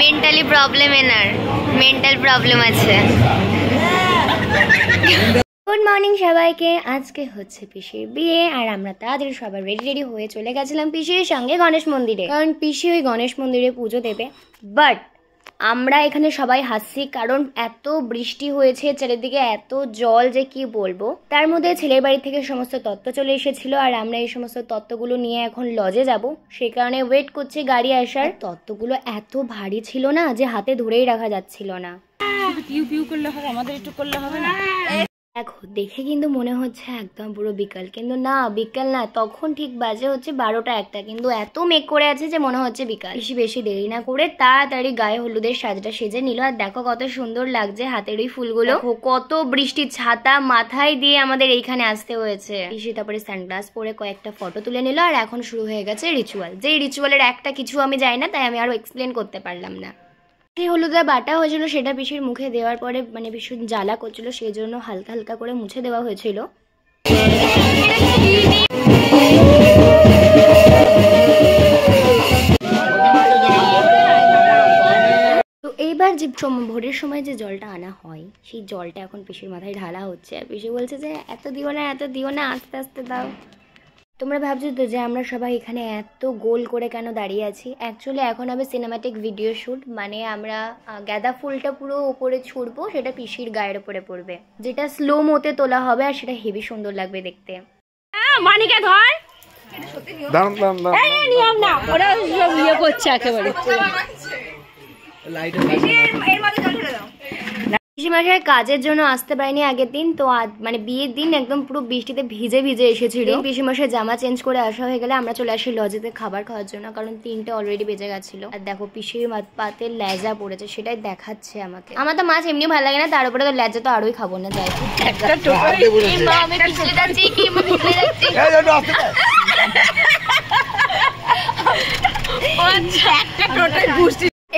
Mentally problem এনার mental problem আছে। Good morning সবাইকে। আজকে হচ্ছে পিসির বিয়ে আর আমরা তাদের সবাই রেডি হয়ে চলে গেছিলাম পিসির সঙ্গে গণেশ মন্দিরে, কারণ পিসি ওই গণেশ মন্দিরে পুজো দেবে। বাট আমরা এখানে সবাই হাসছি কারণ এত বৃষ্টি হয়েছে চারিদিকে, এত জল যে কি বলবো। তার মধ্যে ছেলের বাড়ি থেকে সমস্ত তত্ত্ব চলে এসেছিল আর আমরা এই সমস্ত তত্ত্বগুলো নিয়ে এখন লজে যাব, সেই কারণে ওয়েট করছি গাড়ি আসার। তত্ত্বগুলো এত ভারী ছিল না যে হাতে ধরেই রাখা যাচ্ছিল না। পিউ পিউ করলে হবে, আমাদের একটু করলে হবে না? দেখো দেখে কিন্তু মনে হচ্ছে একদম পুরো বিকাল, কিন্তু না বিকাল না, তখন ঠিক বাজে হচ্ছে 12টা 1টা, কিন্তু এত মেঘ করে আছে যে মনে হচ্ছে বিকাল। বেশি দেরি না করে তাড়াতাড়ি গায়ে হলুদের সাজটা সেজে নিল। আর দেখো কত সুন্দর লাগছে হাতের ওই ফুলগুলো, কত বৃষ্টির ছাতা মাথায় দিয়ে আমাদের এইখানে আসতে হয়েছে। পিসি তারপরে সানগ্লাস পরে কয়েকটা ফটো তুলে নিল আর এখন শুরু হয়ে গেছে রিচুয়াল। যে রিচুয়ালের একটা কিছু আমি জানি না, তাই আমি আরো এক্সপ্লেন করতে পারলাম না। যে হলুদটা বাটা হয়েছিল সেটা পিসির মুখে দেওয়ার পরে মানে ভীষণ জ্বালা করছিল, সেই জন্য হালকা হালকা করে মুছে দেওয়া হয়েছিল। তো এইবার যে ভোরের সময় যে জলটা আনা হয় সেই জলটা এখন পিসির মাথায় ঢালা হচ্ছে আর পিসি বলছে যে এত দিও না আস্তে আস্তে দাও। তোমরা ভাবছো তো যে আমরা সবাই এখানে এত গোল করে কেন দাঁড়িয়ে আছি। অ্যাকচুয়ালি এখন হবে সিনেম্যাটিক ভিডিও শ্যুট, মানে আমরা গাঁদা ফুলটা পুরো উপরে ছুড়বো, সেটা পিসির গায়ের উপরে পড়বে, যেটা স্লো মোতে তোলা হবে আর সেটা হেভি সুন্দর লাগবে দেখতে। মানিকা ধর নিয়ম না, ওরা সব ইয়ে করছে একেবারে। পিসিমশাই কাজের জন্য আসতে পারেনি আগের দিন, তো মানে বিয়ের দিন একদম পুরো বৃষ্টিতে ভিজে এসেছিল। পিসিমশাই জামা চেঞ্জ করে আসা হয়ে গেলে আমরা চলে আসি লজেতে খাবার খাওয়ার জন্য, কারণ 3টে অলরেডি বেজে গেছিল। আর দেখো পিসির পাতে লেজা পড়েছে, সেটাই দেখাচ্ছে আমাকে। আমার তো মাছ এমনি ভালো লাগে না, তার উপরে তো লেজা তো আরোই খাবো না। যাই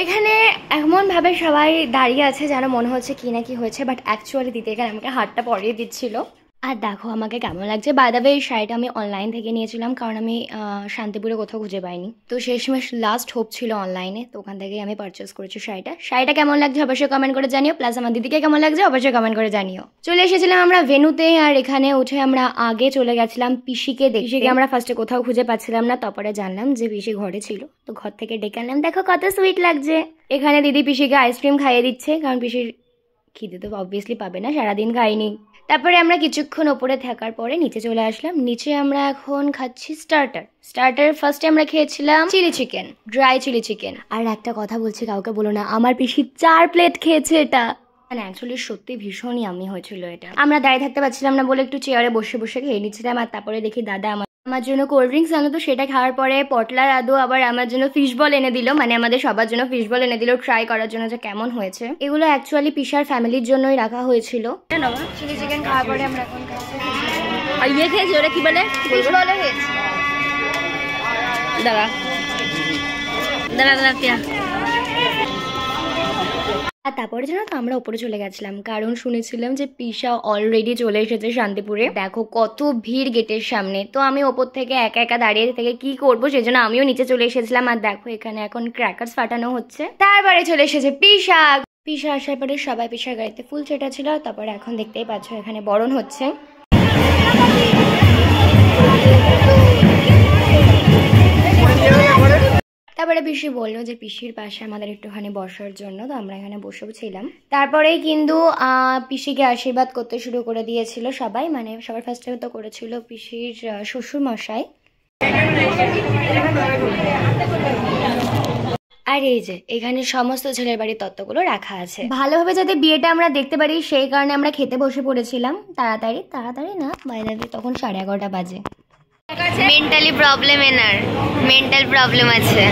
এখানে এমন ভাবে সবাই দাঁড়িয়ে আছে যেন মনে হচ্ছে কি না কি হয়েছে, বাট অ্যাকচুয়ালি দিতে গেলে আমাকে হাতটা পরিয়ে দিচ্ছিল। আর দেখো আমাকে কেমন লাগছে। বাই দ্য ওয়ে এই শাড়িটা আমি অনলাইন থেকে নিয়েছিলাম, কারণ আমি শান্তিপুরে কোথাও খুঁজে পাইনি, তো শেষমেশ লাস্ট হোপ ছিল অনলাইনে, তো ওখান থেকেই আমি পারচেস করেছি শাড়িটা কেমন লাগছে অবশ্যই কমেন্ট করে জানিও, প্লাস আমার দিদিকে কেমন লাগছে অবশ্যই কমেন্ট করে জানিও। চলে এসেছিলাম আমরা ভেনুতে আর এখানে উঠে আমরা আগে চলে গেছিলাম পিসিকে দেখে। পিসিকে আমরা ফার্স্টে কোথাও খুঁজে পাচ্ছিলাম না, তারপরে জানলাম যে পিসি ঘরে ছিল, তো ঘর থেকে ডেকে আনলাম। দেখো কত সুইট লাগছে। এখানে দিদি পিসিকে আইসক্রিম খাইয়ে দিচ্ছে, কারণ পিসির খিদে তো অবভিয়াসলি পাবে না, সারাদিন খাইনি। তারপরে আমরা কিছুক্ষণ ওপরে থাকার পরে নিচে চলে আসলাম। নিচে আমরা এখন খাচ্ছি স্টার্টার। ফার্স্টে আমরা খেয়েছিলাম chilli chicken, dry chilli chicken. আর একটা কথা বলছি, কাউকে বলো না, আমার পিসি 4 প্লেট খেয়েছে এটা। মানে অ্যাকচুয়ালি সত্যি ভীষণ ইয়ামি হয়েছিল এটা। আমরা দাঁড়িয়ে থাকতে পারছিলাম না বলে একটু চেয়ারে বসে খেয়ে নিচ্ছিলাম। আর তারপরে দেখি দাদা আমার জন্য কোল্ড ড্রিঙ্কস আনো, তো সেটা খাওয়ার পরে পটলা দাদু আবার আমার জন্য ফিশ বল এনে দিল, মানে আমাদের সবার জন্য ফিশ বল এনে দিল ট্রাই করার জন্য যে কেমন হয়েছে। এগুলো অ্যাকচুয়ালি পিসার ফ্যামিলির জন্যই রাখা হয়েছিল। চিলি চিকেন খাওয়ার পরে আমরা এখন আর ইয়ে খেয়েছি, ওরা কি বলে ফিশ বলও খেয়েছি। দাদা আর তারপরে জানো তো আমরা উপরে চলে গেছিলাম, কারণ শুনেছিলাম যে পিসা অলরেডি চলে এসেছে শান্তিপুরে। দেখো কত ভিড় গেটের সামনে, তো আমি ওপর থেকে একা একা দাঁড়িয়ে থেকে কি করবো, সেজন্য আমিও নিচে চলে এসেছিলাম। আর দেখো এখানে এখন ক্র্যাকার্স ফাটানো হচ্ছে। তারপরে চলে এসেছে পিসা আসার পরে সবাই পিসার গাড়িতে ফুল ছেটা ছিল। তারপরে এখন দেখতেই পাচ্ছ এখানে বরণ হচ্ছে। তারপরে পিসি বললো যে পিসির পাশে আমাদের একটুখানি বসার জন্য, তো আমরা এখানে বসেও ছিলাম। তারপরেই কিন্তু পিসিকে আশীর্বাদ করতে শুরু করে দিয়েছিল সবাই, মানে সবার ফার্স্টে তো করেছিল পিসির শ্বশুর মশাই। আর এই যে এখানে সমস্ত ছেলের বাড়ির তত্ত্বগুলো রাখা আছে, ভালোভাবে যাতে বিয়েটা আমরা দেখতে পারি সেই কারণে আমরা খেতে বসে পড়েছিলাম তাড়াতাড়ি না, বাইরে তখন 11:30 বাজে। মেন্টালি প্রবলেম এনার মেন্টাল প্রবলেম আছে।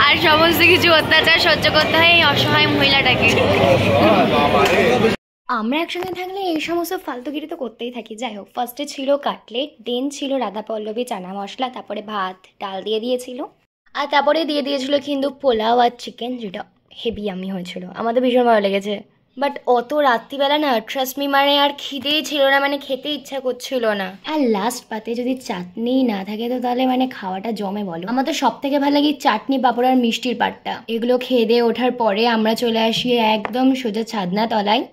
আর সমস্ত কিছু অত্যাচার সহ্য করতে হয় এই অসহায় মহিলাটাকে। আমরা একসঙ্গে থাকলে এই সমস্ত ফালতুগিরি তো করতেই থাকি। যাই হোক, ফার্স্টে ছিল কাটলেট, দেন ছিল রাধা পল্লবী চানা মশলা, তারপরে ভাত ডাল দিয়ে দিয়েছিল, আর তারপরে দিয়ে দিয়েছিল কিন্তু পোলাও আর চিকেন, যেটা হেভি ইয়ামি হয়েছিল, আমাদের ভীষণ ভালো লেগেছে। বাট অত রাত্রিবেলা না ট্রাস্ট মি মানে আর খিদেই ছিল না, মানে খেতে ইচ্ছা করছিল না। আর লাস্ট পাতে যদি চাটনি না থাকে তো তাহলে মানে খাওয়াটা জমে বলো। আমার তো সব থেকে ভালো লাগে চাটনি পাঁপড় আর মিষ্টির পাটটা। এগুলো খেয়ে দিয়ে ওঠার পরে আমরা চলে আসি একদম সোজা ছাদনা তলায়।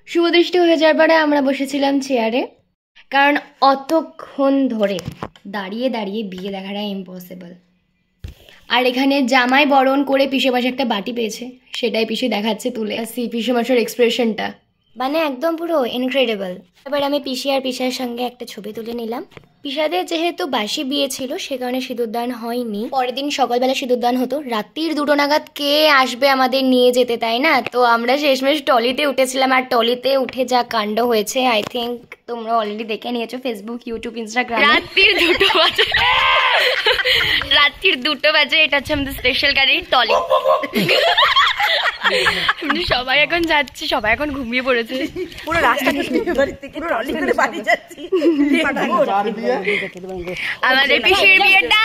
শুভদৃষ্টি হয়ে যাওয়ার পরে আমরা বসেছিলাম চেয়ারে, কারণ অতক্ষণ ধরে দাঁড়িয়ে দাঁড়িয়ে বিয়ে দেখাটা ইম্পসিবল। আর এখানে জামাই বরণ করে পিসে মাসে একটা বাটি পেয়েছে, সেটাই পিসে দেখাচ্ছে তুলে। আসি পিসে মাসের এক্সপ্রেশনটা মানে একদম পুরো ইনক্রেডিবল। এবার আমি পিসি আর পিসার সঙ্গে একটা ছবি তুলে নিলাম। পিসাদের যেহেতু বাসি বিয়ে ছিল সে কারণে সিঁদুরদান হয়নি। পরের দিন সকালবেলা সিঁদুরদান হতো। রাত্রির 2টো নাগাদ কে আসবে আমাদের নিয়ে যেতে, তাই না? তো আমরা শেষমেশ টলিতে উঠেছিলাম, আর টলিতে উঠে যা কাণ্ড হয়েছে আই থিঙ্ক তোমরা অলরেডি দেখে নিয়েছো ফেসবুক, ইউটিউব, ইনস্টাগ্রাম। রাত্রির 2টো বাজে, রাত্রির 2টো বাজে। এটা হচ্ছে আমাদের স্পেশাল গাড়ির টলি। সবাই এখন যাচ্ছে, সবাই এখন ঘুমিয়ে পড়েছে। পুরো রাস্তা আমাদের পিসির বিয়েটা,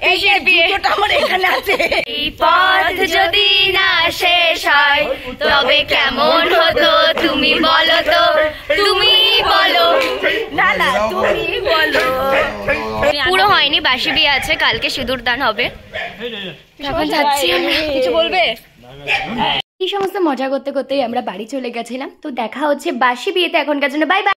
পিসির বিয়েটা আমার এখানে আছে। এই পথ যদি না শেষ হয় তবে কেমন হতো তুমি বলো তো, তুমি বলো। না না তুমি বলো। পুরো হয়নি, বাসি বিয়ে আছে, কালকে সিঁদুর দান হবে। এখন যাচ্ছি আমরা। কিছু বলবে? এই সমস্ত মজা করতে করতেই আমরা বাড়ি চলে গেছিলাম। তো দেখা হচ্ছে বাসি বিয়েতে। এখনকার জন্য বাই বাই।